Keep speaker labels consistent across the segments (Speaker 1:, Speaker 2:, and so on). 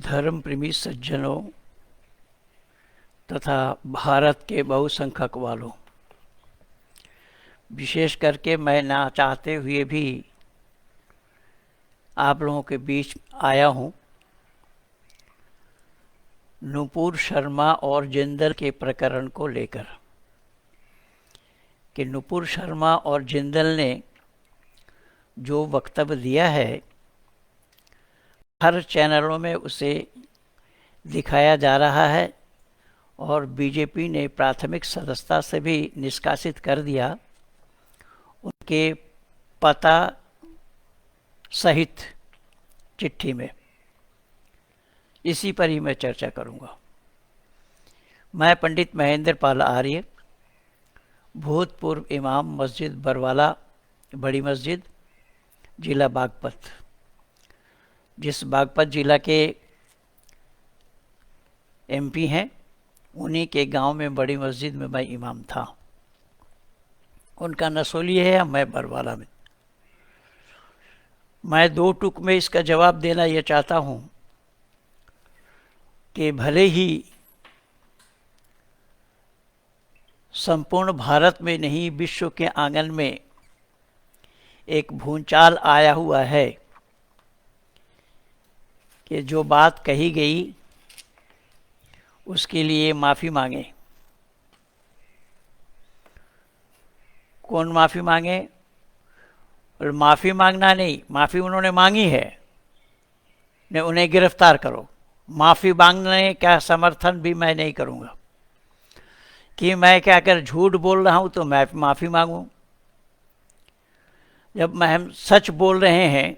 Speaker 1: धर्म प्रेमी सज्जनों तथा भारत के बहुसंख्यक वालों, विशेष करके मैं ना चाहते हुए भी आप लोगों के बीच आया हूँ नुपुर शर्मा और जिंदल के प्रकरण को लेकर कि नुपुर शर्मा और जिंदल ने जो वक्तव्य दिया है हर चैनलों में उसे दिखाया जा रहा है और बीजेपी ने प्राथमिक सदस्यता से भी निष्कासित कर दिया उनके पता सहित चिट्ठी में। इसी पर ही मैं चर्चा करूंगा। मैं पंडित महेंद्र पाल आर्य, भूतपूर्व इमाम मस्जिद बरवाला बड़ी मस्जिद, जिला बागपत, जिस बागपत जिला के एमपी हैं उन्हीं के गांव में बड़ी मस्जिद में मैं इमाम था। उनका नसोली है, मैं बरवाला में। मैं दो टुक में इसका जवाब देना यह चाहता हूं कि भले ही संपूर्ण भारत में नहीं विश्व के आंगन में एक भूचाल आया हुआ है कि जो बात कही गई उसके लिए माफ़ी मांगे। कौन माफ़ी मांगे? और माफ़ी मांगना नहीं, माफ़ी उन्होंने मांगी है, ने उन्हें गिरफ्तार करो। माफ़ी मांगने का समर्थन भी मैं नहीं करूँगा कि मैं क्या अगर झूठ बोल रहा हूँ तो मैं माफ़ी मांगूँ। जब मैं हम सच बोल रहे हैं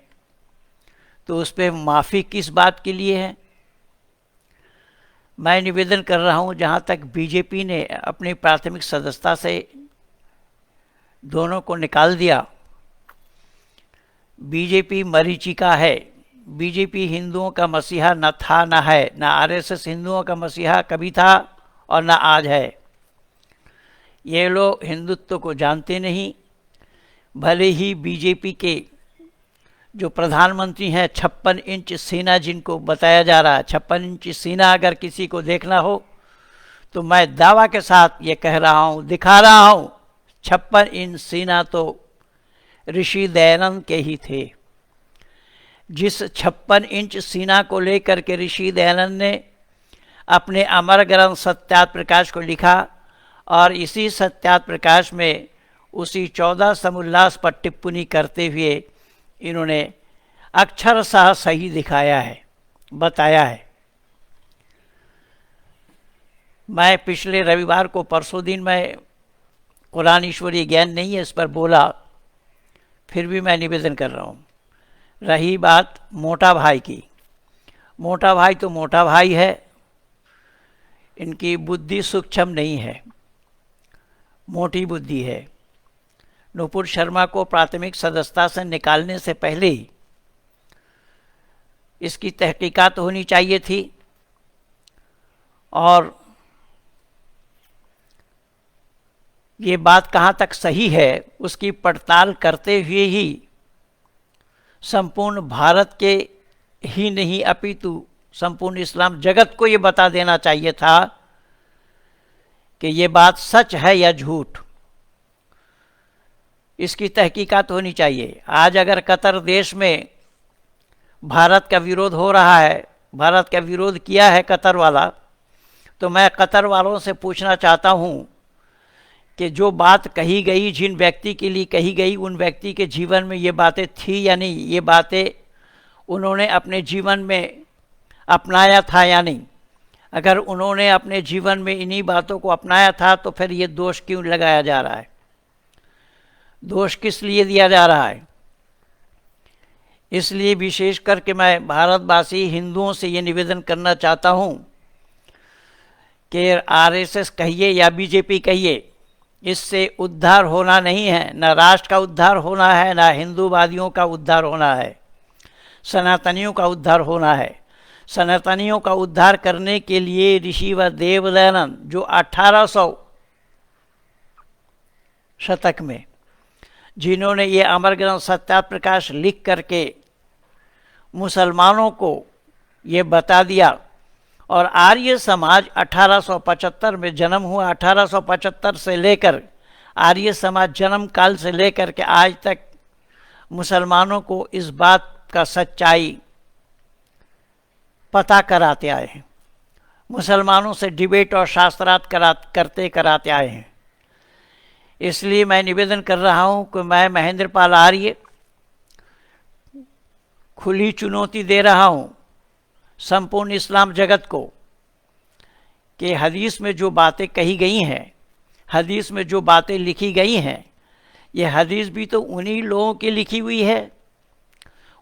Speaker 1: तो उस पर माफ़ी किस बात के लिए है? मैं निवेदन कर रहा हूँ, जहाँ तक बीजेपी ने अपनी प्राथमिक सदस्यता से दोनों को निकाल दिया, बीजेपी मरीचिका है। बीजेपी हिंदुओं का मसीहा न था न है, न आरएसएस हिंदुओं का मसीहा कभी था और न आज है। ये लोग हिंदुत्व को जानते नहीं। भले ही बीजेपी के जो प्रधानमंत्री हैं 56 इंच सीना जिनको बताया जा रहा है, 56 इंच सीना अगर किसी को देखना हो तो मैं दावा के साथ ये कह रहा हूँ, दिखा रहा हूँ, 56 इंच सीना तो ऋषि दयानंद के ही थे। जिस 56 इंच सीना को लेकर के ऋषि दयानंद ने अपने अमर ग्रंथ सत्यात प्रकाश को लिखा और इसी सत्यात प्रकाश में उसी 14 समुल्लास पर टिप्पणी करते हुए इन्होंने अक्षरशः सही दिखाया है, बताया है। मैं पिछले रविवार को, परसों दिन, मैं कुरान ईश्वरीय ज्ञान नहीं है इस पर बोला, फिर भी मैं निवेदन कर रहा हूँ। रही बात मोटा भाई की, मोटा भाई तो मोटा भाई है, इनकी बुद्धि सूक्ष्म नहीं है, मोटी बुद्धि है। नुपुर शर्मा को प्राथमिक सदस्यता से निकालने से पहले ही इसकी तहकीकात होनी चाहिए थी और ये बात कहाँ तक सही है उसकी पड़ताल करते हुए ही संपूर्ण भारत के ही नहीं अपितु संपूर्ण इस्लाम जगत को ये बता देना चाहिए था कि ये बात सच है या झूठ। इसकी तहकीकात होनी चाहिए। आज अगर कतर देश में भारत का विरोध हो रहा है, भारत का विरोध किया है कतर वाला, तो मैं कतर वालों से पूछना चाहता हूँ कि जो बात कही गई, जिन व्यक्ति के लिए कही गई, उन व्यक्ति के जीवन में ये बातें थी या नहीं, ये बातें उन्होंने अपने जीवन में अपनाया था या नहीं। अगर उन्होंने अपने जीवन में इन्हीं बातों को अपनाया था तो फिर ये दोष क्यों लगाया जा रहा है? दोष किस लिए दिया जा रहा है? इसलिए विशेष करके मैं भारतवासी हिंदुओं से ये निवेदन करना चाहता हूँ कि आरएसएस कहिए या बीजेपी कहिए, इससे उद्धार होना नहीं है। न राष्ट्र का उद्धार होना है, न हिंदूवादियों का उद्धार होना है, सनातनियों का उद्धार होना है। सनातनियों का उद्धार करने के लिए ऋषि व देव दयानंद जो 1800 शतक में जिन्होंने ये अमर ग्रंथ सत्यात प्रकाश लिख करके मुसलमानों को ये बता दिया। और आर्य समाज 1875 में जन्म हुआ। 1875 से लेकर आर्य समाज जन्म काल से लेकर के आज तक मुसलमानों को इस बात का सच्चाई पता कराते आए हैं, मुसलमानों से डिबेट और शास्त्रार्थ कराते आए हैं। इसलिए मैं निवेदन कर रहा हूं कि मैं महेंद्र पाल आर्य खुली चुनौती दे रहा हूं संपूर्ण इस्लाम जगत को कि हदीस में जो बातें कही गई हैं, हदीस में जो बातें लिखी गई हैं, ये हदीस भी तो उन्हीं लोगों की लिखी हुई है।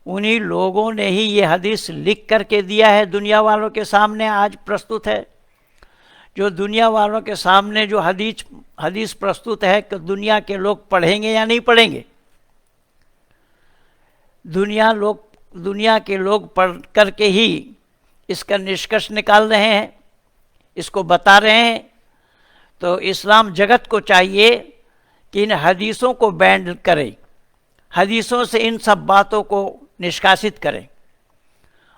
Speaker 1: उन्हीं लोगों ने ही ये हदीस लिख करके दिया है, दुनिया वालों के सामने आज प्रस्तुत है। जो दुनिया वालों के सामने जो हदीस प्रस्तुत है कि दुनिया के लोग पढ़ेंगे या नहीं पढ़ेंगे? दुनिया के लोग पढ़ करके ही इसका निष्कर्ष निकाल रहे हैं, इसको बता रहे हैं। तो इस्लाम जगत को चाहिए कि इन हदीसों को बैन करें, हदीसों से इन सब बातों को निष्कासित करें।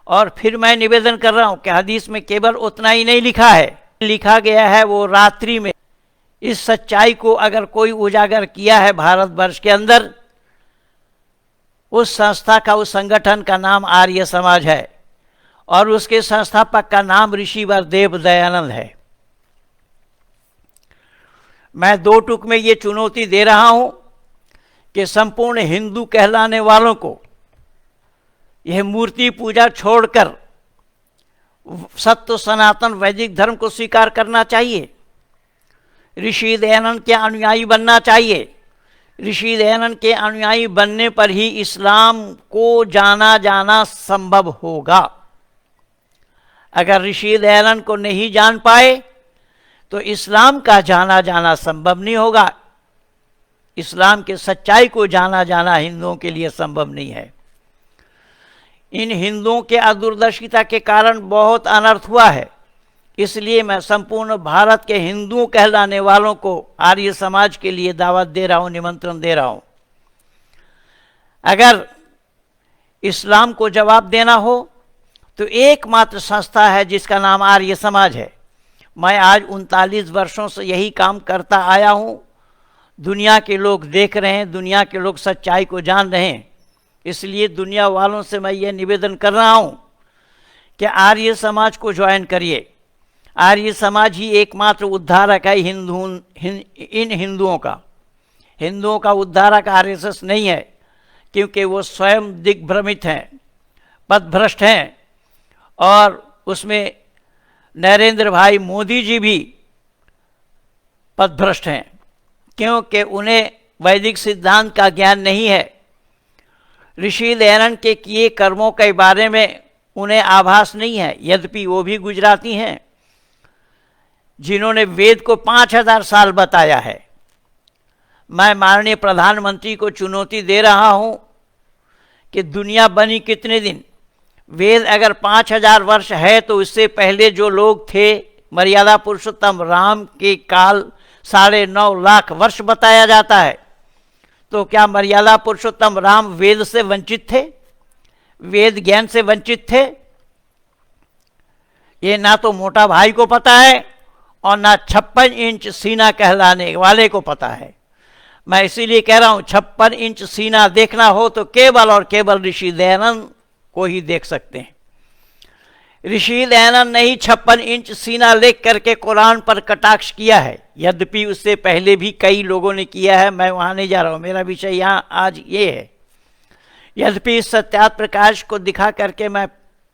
Speaker 1: और फिर मैं निवेदन कर रहा हूं कि हदीस में केवल उतना ही नहीं लिखा है, लिखा गया है वो रात्रि में। इस सच्चाई को अगर कोई उजागर किया है भारतवर्ष के अंदर, उस संस्था का, उस संगठन का नाम आर्य समाज है और उसके संस्थापक का नाम ऋषिवर देव दयानंद है। मैं दो टूक में ये चुनौती दे रहा हूं कि संपूर्ण हिंदू कहलाने वालों को यह मूर्ति पूजा छोड़कर सत्य सनातन वैदिक धर्म को स्वीकार करना चाहिए। ऋषि दयानंद के अनुयायी बनना चाहिए। ऋषि दयानंद के अनुयायी बनने पर ही इस्लाम को जाना संभव होगा। अगर ऋषि दयानंद को नहीं जान पाए तो इस्लाम का जाना संभव नहीं होगा। इस्लाम के सच्चाई को जाना हिंदुओं के लिए संभव नहीं है। इन हिंदुओं के अदूरदर्शिता के कारण बहुत अनर्थ हुआ है। इसलिए मैं संपूर्ण भारत के हिंदुओं कहलाने वालों को आर्य समाज के लिए दावत दे रहा हूं, निमंत्रण दे रहा हूं। अगर इस्लाम को जवाब देना हो तो एकमात्र संस्था है जिसका नाम आर्य समाज है। मैं आज 39 वर्षों से यही काम करता आया हूं। दुनिया के लोग देख रहे हैं, दुनिया के लोग सच्चाई को जान रहे हैं। इसलिए दुनिया वालों से मैं ये निवेदन कर रहा हूं कि आर्य समाज को ज्वाइन करिए। आर्य समाज ही एकमात्र उद्धारक है इन हिंदुओं का। हिंदुओं का उद्धारक आरएसएस नहीं है, क्योंकि वो स्वयं दिग्भ्रमित हैं, पथभ्रष्ट हैं। और उसमें नरेंद्र भाई मोदी जी भी पथभ्रष्ट हैं, क्योंकि उन्हें वैदिक सिद्धांत का ज्ञान नहीं है। ऋषि दयानंद के किए कर्मों के बारे में उन्हें आभास नहीं है, यद्यपि वो भी गुजराती हैं जिन्होंने वेद को 5000 साल बताया है। मैं माननीय प्रधानमंत्री को चुनौती दे रहा हूं कि दुनिया बनी कितने दिन? वेद अगर 5000 वर्ष है तो इससे पहले जो लोग थे, मर्यादा पुरुषोत्तम राम के काल 9.5 लाख वर्ष बताया जाता है। तो क्या मर्यादा पुरुषोत्तम राम वेद से वंचित थे? वेद ज्ञान से वंचित थे? ये ना तो मोटा भाई को पता है और ना 56 इंच सीना कहलाने वाले को पता है। मैं इसीलिए कह रहा हूं 56 इंच सीना देखना हो तो केवल और केवल ऋषि दयानंद को ही देख सकते हैं। ऋषि दयानंद ने ही 56 इंच सीना लेख करके कुरान पर कटाक्ष किया है, यद्यपि उससे पहले भी कई लोगों ने किया है। मैं वहां नहीं जा रहा हूं, मेरा विषय यहाँ आज ये है। यद्यपि इस सत्यार्थ प्रकाश को दिखा करके मैं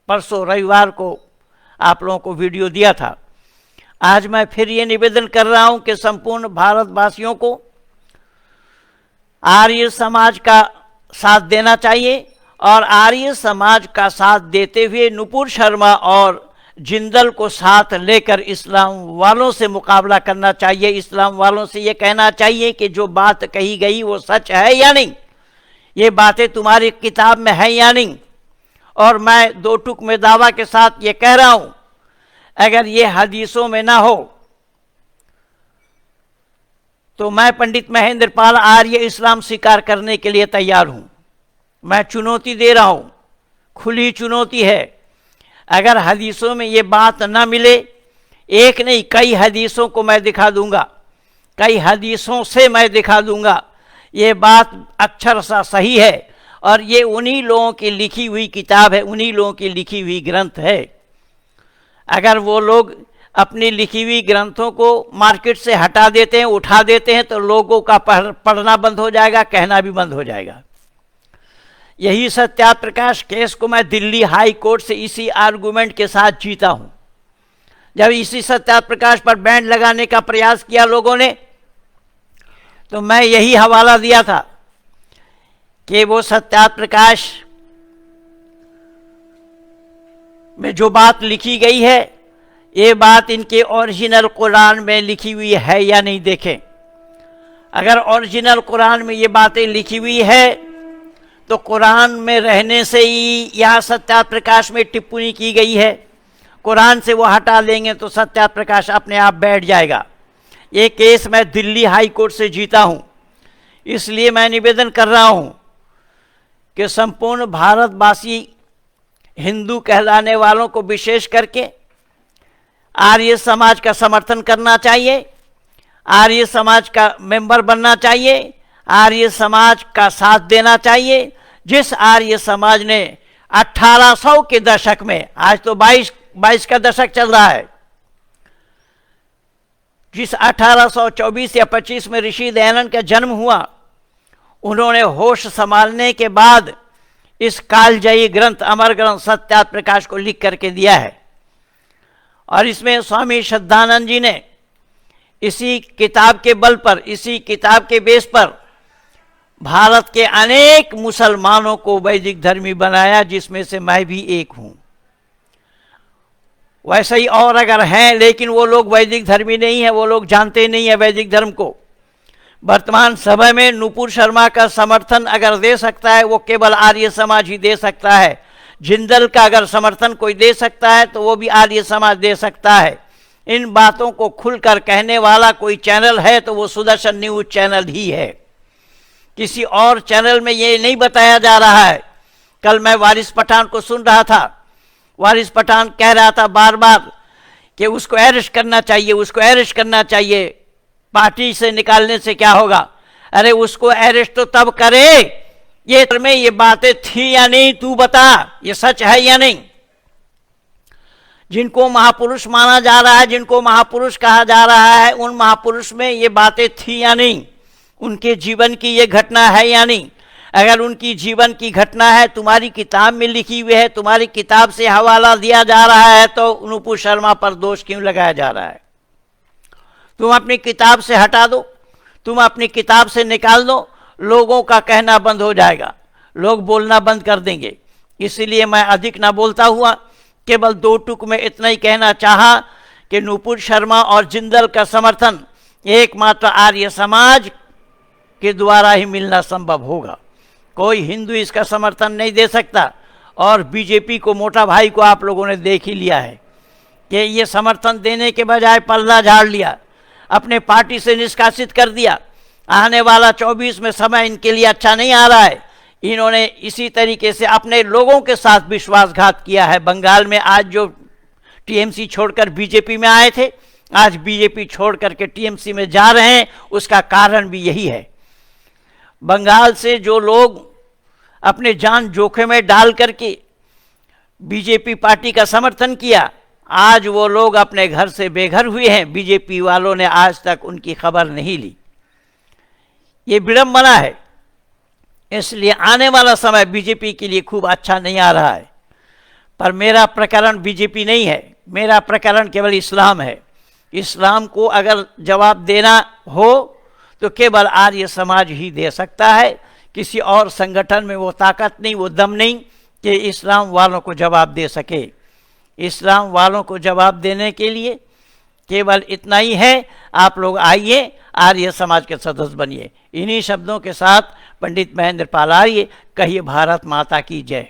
Speaker 1: परसों रविवार को आप लोगों को वीडियो दिया था। आज मैं फिर ये निवेदन कर रहा हूं कि संपूर्ण भारतवासियों को आर्य समाज का साथ देना चाहिए और आर्य समाज का साथ देते हुए नुपुर शर्मा और जिंदल को साथ लेकर इस्लाम वालों से मुकाबला करना चाहिए। इस्लाम वालों से ये कहना चाहिए कि जो बात कही गई वो सच है या नहीं, ये बातें तुम्हारी किताब में है या नहीं। और मैं दो टुक में दावा के साथ ये कह रहा हूं, अगर ये हदीसों में ना हो तो मैं पंडित महेंद्र पाल आर्य इस्लाम स्वीकार करने के लिए तैयार हूं। मैं चुनौती दे रहा हूं, खुली चुनौती है। अगर हदीसों में ये बात न मिले, एक नहीं कई हदीसों को मैं दिखा दूंगा, कई हदीसों से मैं दिखा दूंगा ये बात अक्षर सा सही है, और ये उन्हीं लोगों की लिखी हुई किताब है, उन्हीं लोगों की लिखी हुई ग्रंथ है। अगर वो लोग अपनी लिखी हुई ग्रंथों को मार्केट से हटा देते हैं, उठा देते हैं, तो लोगों का पढ़ना बंद हो जाएगा, कहना भी बंद हो जाएगा। यही सत्याप्रकाश केस को मैं दिल्ली हाई कोर्ट से इसी आर्गूमेंट के साथ जीता हूं। जब इसी सत्याप्रकाश पर बैन लगाने का प्रयास किया लोगों ने, तो मैं यही हवाला दिया था कि वो सत्याप्रकाश में जो बात लिखी गई है, ये बात इनके ओरिजिनल कुरान में लिखी हुई है या नहीं देखें। अगर ओरिजिनल कुरान में ये बातें लिखी हुई है तो कुरान में रहने से ही यहाँ सत्याप्रकाश में टिप्पणी की गई है, कुरान से वो हटा लेंगे तो सत्याप्रकाश अपने आप बैठ जाएगा। ये केस मैं दिल्ली हाई कोर्ट से जीता हूँ। इसलिए मैं निवेदन कर रहा हूँ कि संपूर्ण भारतवासी हिंदू कहलाने वालों को विशेष करके आर्य समाज का समर्थन करना चाहिए, आर्य समाज का मेंबर बनना चाहिए, आर्य समाज का साथ देना चाहिए। जिस आर्य समाज ने 1800 के दशक में, आज तो 22 का दशक चल रहा है, जिस 1824 या 25 में ऋषि दयानंद का जन्म हुआ, उन्होंने होश संभालने के बाद इस कालजयी ग्रंथ अमर ग्रंथ सत्याप्रकाश को लिख करके दिया है। और इसमें स्वामी श्रद्धानंद जी ने इसी किताब के बल पर, इसी किताब के बेस पर भारत के अनेक मुसलमानों को वैदिक धर्मी बनाया, जिसमें से मैं भी एक हूं। वैसे ही और अगर हैं, लेकिन वो लोग वैदिक धर्मी नहीं है, वो लोग जानते नहीं है वैदिक धर्म को। वर्तमान समय में नुपुर शर्मा का समर्थन अगर दे सकता है, वो केवल आर्य समाज ही दे सकता है। जिंदल का अगर समर्थन कोई दे सकता है तो वो भी आर्य समाज दे सकता है। इन बातों को खुलकर कहने वाला कोई चैनल है तो वो सुदर्शन न्यूज चैनल ही है। किसी और चैनल में ये नहीं बताया जा रहा है। कल मैं वारिस पठान को सुन रहा था, वारिस पठान कह रहा था बार बार कि उसको अरेस्ट करना चाहिए, उसको अरेस्ट करना चाहिए, पार्टी से निकालने से क्या होगा। अरे उसको अरेस्ट तो तब करे ये बातें थी या नहीं, तू बता, ये सच है या नहीं। जिनको महापुरुष माना जा रहा है, जिनको महापुरुष कहा जा रहा है, उन महापुरुष में ये बातें थी या नहीं, उनके जीवन की ये घटना है या नहीं। अगर उनकी जीवन की घटना है, तुम्हारी किताब में लिखी हुई है, तुम्हारी किताब से हवाला दिया जा रहा है, तो नुपुर शर्मा पर दोष क्यों लगाया जा रहा है। तुम अपनी किताब से हटा दो, तुम अपनी किताब से निकाल दो, लोगों का कहना बंद हो जाएगा, लोग बोलना बंद कर देंगे। इसलिए मैं अधिक ना बोलता हुआ केवल 2 टुक में इतना ही कहना चाहा कि नुपुर शर्मा और जिंदल का समर्थन एकमात्र आर्य समाज के द्वारा ही मिलना संभव होगा। कोई हिंदू इसका समर्थन नहीं दे सकता। और बीजेपी को, मोटा भाई को आप लोगों ने देख ही लिया है कि ये समर्थन देने के बजाय पर्दा झाड़ लिया, अपने पार्टी से निष्कासित कर दिया। आने वाला 24 में समय इनके लिए अच्छा नहीं आ रहा है। इन्होंने इसी तरीके से अपने लोगों के साथ विश्वासघात किया है। बंगाल में आज जो टीएमसी छोड़कर बीजेपी में आए थे, आज बीजेपी छोड़ करके टीएमसी में जा रहे हैं, उसका कारण भी यही है। बंगाल से जो लोग अपने जान जोखिम में डाल करके बीजेपी पार्टी का समर्थन किया, आज वो लोग अपने घर से बेघर हुए हैं। बीजेपी वालों ने आज तक उनकी खबर नहीं ली। ये विडंबना है। इसलिए आने वाला समय बीजेपी के लिए खूब अच्छा नहीं आ रहा है। पर मेरा प्रकरण बीजेपी नहीं है, मेरा प्रकरण केवल इस्लाम है। इस्लाम को अगर जवाब देना हो तो केवल आर्य समाज ही दे सकता है। किसी और संगठन में वो ताकत नहीं, वो दम नहीं कि इस्लाम वालों को जवाब दे सके। इस्लाम वालों को जवाब देने के लिए केवल इतना ही है, आप लोग आइए, आर्य समाज के सदस्य बनिए। इन्हीं शब्दों के साथ पंडित महेंद्र पाल आर्य, कहिए भारत माता की जय।